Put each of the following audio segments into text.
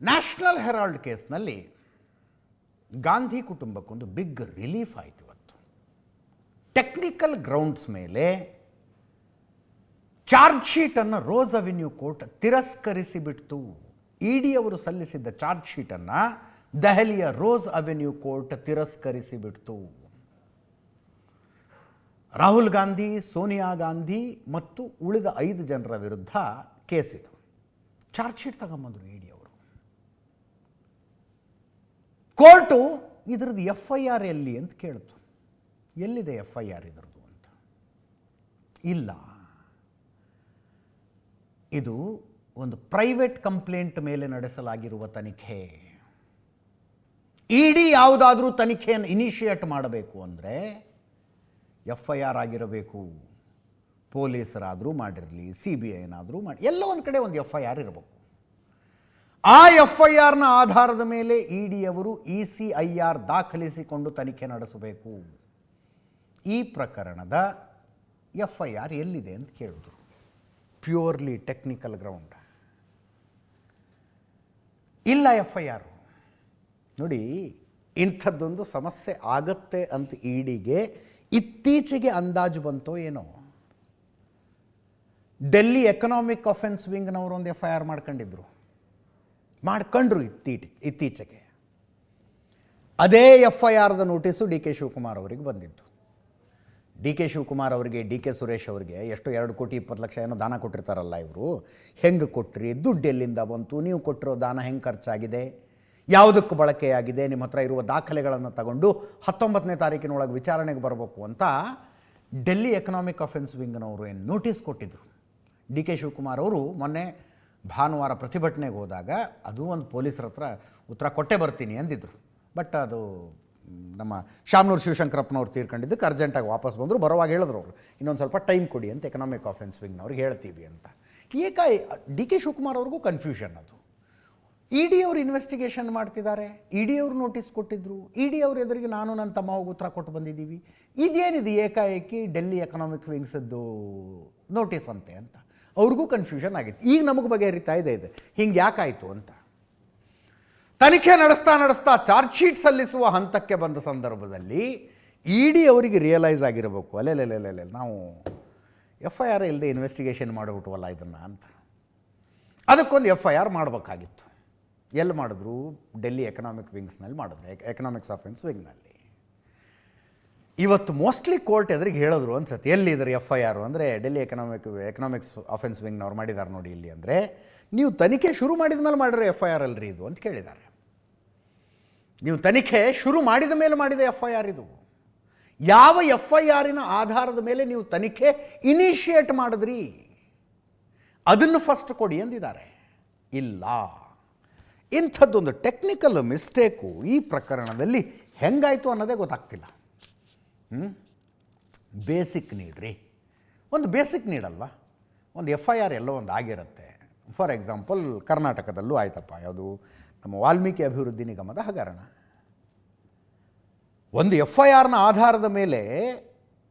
National Herald ಕೇಸ್ನಲ್ಲಿ Gandhi ಕುಟುಂಬಕ್ಕೊಂದು big relief ಆಯಿತು. ಇವತ್ತು ಟೆಕ್ನಿಕಲ್ ಗ್ರೌಂಡ್ಸ್ ಮೇಲೆ ಚಾರ್ಜ್ ಶೀಟನ್ನು ರೋಸ್ ಅವೆನ್ಯೂ ಕೋರ್ಟ್ ತಿರಸ್ಕರಿಸಿಬಿಡ್ತು. ಇಡಿ ಅವರು ಸಲ್ಲಿಸಿದ್ದ ಚಾರ್ಜ್ ಶೀಟನ್ನು ದೆಹಲಿಯ ರೋಸ್ ಅವೆನ್ಯೂ ಕೋರ್ಟ್ ತಿರಸ್ಕರಿಸಿಬಿಡ್ತು. ರಾಹುಲ್ ಗಾಂಧಿ, ಸೋನಿಯಾ ಗಾಂಧಿ ಮತ್ತು ಉಳಿದ 5 ಜನರ ವಿರುದ್ಧ ಕೇಸಿದು. ಚಾರ್ಜ್ ಶೀಟ್ ತಗೊಂಬಂದರು ಇಡಿ ಅವರು. ಕೋರ್ಟು ಇದರದ್ದು FIR ಎಲ್ಲಿ ಅಂತ ಕೇಳಿತು. ಎಲ್ಲಿದೆ FIR ಇದರದ್ದು ಅಂತ. ಇಲ್ಲ, ಇದು ಒಂದು ಪ್ರೈವೇಟ್ ಕಂಪ್ಲೇಂಟ್ ಮೇಲೆ ನಡೆಸಲಾಗಿರುವ ತನಿಖೆ. ಇಡಿ ಯಾವುದಾದ್ರೂ ತನಿಖೆಯನ್ನು ಇನಿಷಿಯೇಟ್ ಮಾಡಬೇಕು ಅಂದರೆ FIR ಆಗಿರಬೇಕು. ಪೊಲೀಸರಾದರೂ ಮಾಡಿರಲಿ, CBIನಾದರೂ ಮಾಡಿ, ಎಲ್ಲೋ ಒಂದು ಕಡೆ ಒಂದು FIR ಇರಬೇಕು. ಆ FIRನ ಆಧಾರದ ಮೇಲೆ ಇಡಿ ಅವರು ECIR ದಾಖಲಿಸಿಕೊಂಡು ತನಿಖೆ ನಡೆಸಬೇಕು. ಈ ಪ್ರಕರಣದ FIR ಎಲ್ಲಿದೆ ಅಂತ ಕೇಳಿದ್ರು. Purely technical ground. ಇಲ್ಲ FIR. ನೋಡಿ, ಇಂಥದ್ದೊಂದು ಸಮಸ್ಯೆ ಆಗತ್ತೆ ಅಂತ ಇಡಿಗೆ ಇತ್ತೀಚೆಗೆ ಅಂದಾಜು ಬಂತೋ ಏನೋ. ಡೆಲ್ಲಿ ಎಕನಾಮಿಕ್ ಅಫೆನ್ಸ್ ವಿಂಗ್ನವರು ಒಂದು FIR ಮಾಡ್ಕೊಂಡ್ರು ಇತ್ತೀಚೆಗೆ. ಅದೇ FIRದ ನೋಟಿಸು DK ಶಿವಕುಮಾರ್ ಅವರಿಗೆ ಬಂದಿತ್ತು. DK ಶಿವಕುಮಾರ್ ಅವರಿಗೆ, DK ಸುರೇಶ್ ಅವರಿಗೆ ಎಷ್ಟು 2 ಕೋಟಿ 20 ಲಕ್ಷ ಏನೋ ದಾನ ಕೊಟ್ಟಿರ್ತಾರಲ್ಲ ಇವರು. ಹೆಂಗೆ ಕೊಟ್ರಿ, ದುಡ್ಡು ಎಲ್ಲಿಂದ ಬಂತು, ನೀವು ಕೊಟ್ಟಿರೋ ದಾನ ಹೆಂಗೆ ಖರ್ಚಾಗಿದೆ, ಯಾವುದಕ್ಕೆ ಬಳಕೆಯಾಗಿದೆ, ನಿಮ್ಮ ಹತ್ರ ಇರುವ ದಾಖಲೆಗಳನ್ನು ತಗೊಂಡು 19ನೇ ತಾರೀಕಿನೊಳಗೆ ವಿಚಾರಣೆಗೆ ಬರಬೇಕು ಅಂತ ಡೆಲ್ಲಿ ಎಕನಾಮಿಕ್ ಅಫೆನ್ಸ್ ವಿಂಗ್ನವರು ಏನು ನೋಟಿಸ್ ಕೊಟ್ಟಿದ್ದರು. DK ಶಿವಕುಮಾರ್ ಅವರು ಮೊನ್ನೆ ಭಾನುವಾರ ಪ್ರತಿಭಟನೆಗೆ ಹೋದಾಗ ಅದು ಒಂದು ಪೊಲೀಸರ ಹತ್ರ ಉತ್ತರ ಕೊಟ್ಟೇ ಬರ್ತೀನಿ ಅಂದಿದ್ರು. ಬಟ್ ಅದು ನಮ್ಮ ಶಾಮನೂರು ಶಿವಶಂಕರಪ್ಪನವ್ರು ತೀರ್ಕೊಂಡಿದ್ದಕ್ಕೆ ಅರ್ಜೆಂಟಾಗಿ ವಾಪಸ್ ಬಂದರು. ಬರೋವಾಗ ಹೇಳಿದ್ರು ಅವರು, ಇನ್ನೊಂದು ಸ್ವಲ್ಪ ಟೈಮ್ ಕೊಡಿ ಅಂತ ಎಕನಾಮಿಕ್ ಅಫೆನ್ಸ್ ವಿಂಗ್ನವ್ರಿಗೆ ಹೇಳ್ತೀವಿ ಅಂತ. DK ಶಿವಕುಮಾರ್ ಅವ್ರಿಗೂ ಕನ್ಫ್ಯೂಷನ್. ಅದು ಇಡಿ ಅವರು ಇನ್ವೆಸ್ಟಿಗೇಷನ್ ಮಾಡ್ತಿದ್ದಾರೆ, ಇಡಿ ಅವರು ನೋಟಿಸ್ ಕೊಟ್ಟಿದ್ರು, ಇಡಿ ಅವ್ರ ಎದುರಿಗೆ ನಾನು ನನ್ನ ತಮ್ಮ ಹೋಗಿ ಉತ್ತರ ಕೊಟ್ಟು ಬಂದಿದ್ದೀವಿ. ಇದೇನಿದೆ ಏಕಾಏಕಿ ಡೆಲ್ಲಿ ಎಕನಾಮಿಕ್ ವಿಂಗ್ಸದ್ದು ನೋಟಿಸ್ ಅಂತೆ ಅಂತ ಅವ್ರಿಗೂ ಕನ್ಫ್ಯೂಷನ್ ಆಗಿತ್ತು. ಈಗ ನಮಗೆ ಬಗೆಹರಿತಾ ಇದೆ ಹಿಂಗೆ ಯಾಕಾಯಿತು ಅಂತ. ತನಿಖೆ ನಡೆಸ್ತಾ ಚಾರ್ಜ್ ಶೀಟ್ ಸಲ್ಲಿಸುವ ಹಂತಕ್ಕೆ ಬಂದ ಸಂದರ್ಭದಲ್ಲಿ ಇಡಿ ಅವರಿಗೆ ರಿಯಲೈಸ್ ಆಗಿರಬೇಕು, ಅಲ್ಲೆಲ್ಲೆಲ್ಲೆಲ್ಲೆ ನಾವು FIR ಇಲ್ಲದೆ ಇನ್ವೆಸ್ಟಿಗೇಷನ್ ಮಾಡಿಬಿಟ್ವಲ್ಲ ಇದನ್ನು ಅಂತ. ಅದಕ್ಕೊಂದು FIR ಮಾಡಬೇಕಾಗಿತ್ತು. ಎಲ್ಲಿ ಮಾಡಿದ್ರು? ಡೆಲ್ಲಿ ಎಕನಾಮಿಕ್ ವಿಂಗ್ಸ್ನಲ್ಲಿ ಮಾಡಿದ್ರು, ಎಕನಾಮಿಕ್ಸ್ ಅಫೆನ್ಸ್ ವಿಂಗ್ನಲ್ಲಿ. ಇವತ್ತು ಮೋಸ್ಟ್ಲಿ ಕೋರ್ಟ್ ಎದುರಿಗೆ ಹೇಳಿದ್ರು ಅನ್ಸುತ್ತೆ, ಎಲ್ಲಿದ್ರು FIR ಅಂದರೆ ಡೆಲ್ಲಿ ಎಕನಾಮಿಕ್ಸ್ ಅಫೆನ್ಸ್ ವಿಂಗ್ನವ್ರು ಮಾಡಿದ್ದಾರೆ ನೋಡಿ ಇಲ್ಲಿ. ಅಂದರೆ ನೀವು ತನಿಖೆ ಶುರು ಮಾಡಿದ ಮೇಲೆ ಮಾಡಿರೋ FIR ಅಲ್ರಿ ಇದು ಅಂತ ಕೇಳಿದ್ದಾರೆ. ನೀವು ತನಿಖೆ ಶುರು ಮಾಡಿದ ಮೇಲೆ ಮಾಡಿದ FIR ಇದು. ಯಾವ FIRನ ಆಧಾರದ ಮೇಲೆ ನೀವು ತನಿಖೆ ಇನಿಷಿಯೇಟ್ ಮಾಡಿದ್ರಿ ಅದನ್ನು ಫಸ್ಟ್ ಕೊಡಿ ಅಂದಿದ್ದಾರೆ. ಇಲ್ಲ, ಇಂಥದ್ದೊಂದು ಟೆಕ್ನಿಕಲ್ ಮಿಸ್ಟೇಕು ಈ ಪ್ರಕರಣದಲ್ಲಿ ಹೆಂಗಾಯಿತು ಅನ್ನೋದೇ ಗೊತ್ತಾಗ್ತಿಲ್ಲ. ಬೇಸಿಕ್ ನೀಡ್ರಿ, ಒಂದು ಬೇಸಿಕ್ ನೀಡಲ್ವಾ? ಒಂದು FIR ಎಲ್ಲೋ ಒಂದು ಆಗಿರುತ್ತೆ. ಫಾರ್ ಎಕ್ಸಾಂಪಲ್ ಕರ್ನಾಟಕದಲ್ಲೂ ಆಯ್ತಪ್ಪ, ಯಾವುದು ನಮ್ಮ ವಾಲ್ಮೀಕಿ ಅಭಿವೃದ್ಧಿ ನಿಗಮದ ಹಗರಣ. ಒಂದು FIRನ ಆಧಾರದ ಮೇಲೆ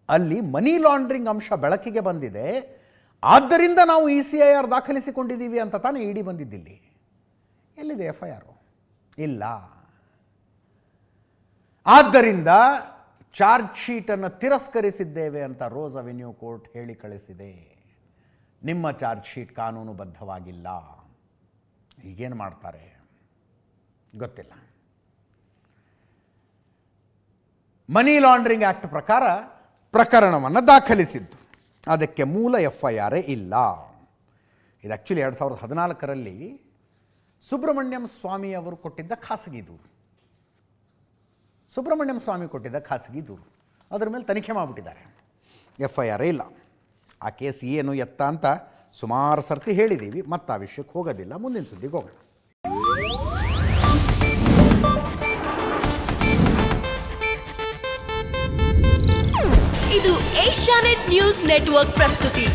ಅಲ್ಲಿ ಮನಿ ಲಾಂಡ್ರಿಂಗ್ ಅಂಶ ಬೆಳಕಿಗೆ ಬಂದಿದೆ, ಆದ್ದರಿಂದ ನಾವು ECIR ದಾಖಲಿಸಿಕೊಂಡಿದ್ದೀವಿ ಅಂತ ತಾನೇ ಇಡಿ ಬಂದಿದ್ದಿಲ್ಲಿ. ಎಲ್ಲಿದೆ FIR? ಇಲ್ಲ. ಆದ್ದರಿಂದ ಚಾರ್ಜ್ ಶೀಟನ್ನು ತಿರಸ್ಕರಿಸಿದ್ದೇವೆ ಅಂತ ರೋಸ್ ಅವೆನ್ಯೂ ಕೋರ್ಟ್ ಹೇಳಿ ಕಳಿಸಿದೆ. ನಿಮ್ಮ ಚಾರ್ಜ್ ಶೀಟ್ ಕಾನೂನುಬದ್ಧವಾಗಿಲ್ಲ. ಈಗೇನು ಮಾಡ್ತಾರೆ ಗೊತ್ತಿಲ್ಲ. ಮನಿ ಲಾಂಡ್ರಿಂಗ್ ಆ್ಯಕ್ಟ್ ಪ್ರಕಾರ ಪ್ರಕರಣವನ್ನು ದಾಖಲಿಸಿದ್ದು, ಅದಕ್ಕೆ ಮೂಲ FIR ಇಲ್ಲ. ಇದು ಆ್ಯಕ್ಚುಲಿ 2014ರಲ್ಲಿ ಸುಬ್ರಹ್ಮಣ್ಯಂ ಸ್ವಾಮಿ ಅವರು ಕೊಟ್ಟಿದ್ದ ಖಾಸಗಿ ದೂರು. ಸುಬ್ರಹ್ಮಣ್ಯಂ ಸ್ವಾಮಿ ಕೊಟ್ಟಿದ್ದ ಖಾಸಗಿ ದೂರು, ಅದರ ಮೇಲೆ ತನಿಖೆ ಮಾಡಿಬಿಟ್ಟಿದ್ದಾರೆ. FIR ಇಲ್ಲ. ಆ ಕೇಸ್ ಏನು ಎತ್ತ ಅಂತ ಸುಮಾರು ಸರ್ತಿ ಹೇಳಿದ್ದೀವಿ, ಮತ್ತು ಆ ವಿಷಯಕ್ಕೆ ಹೋಗೋದಿಲ್ಲ. ಮುಂದಿನ ಸುದ್ದಿಗೆ ಹೋಗೋಣ. ಇದು ಏಷ್ಯಾನೆಟ್ ನ್ಯೂಸ್ ನೆಟ್ವರ್ಕ್ ಪ್ರಸ್ತುತಿ.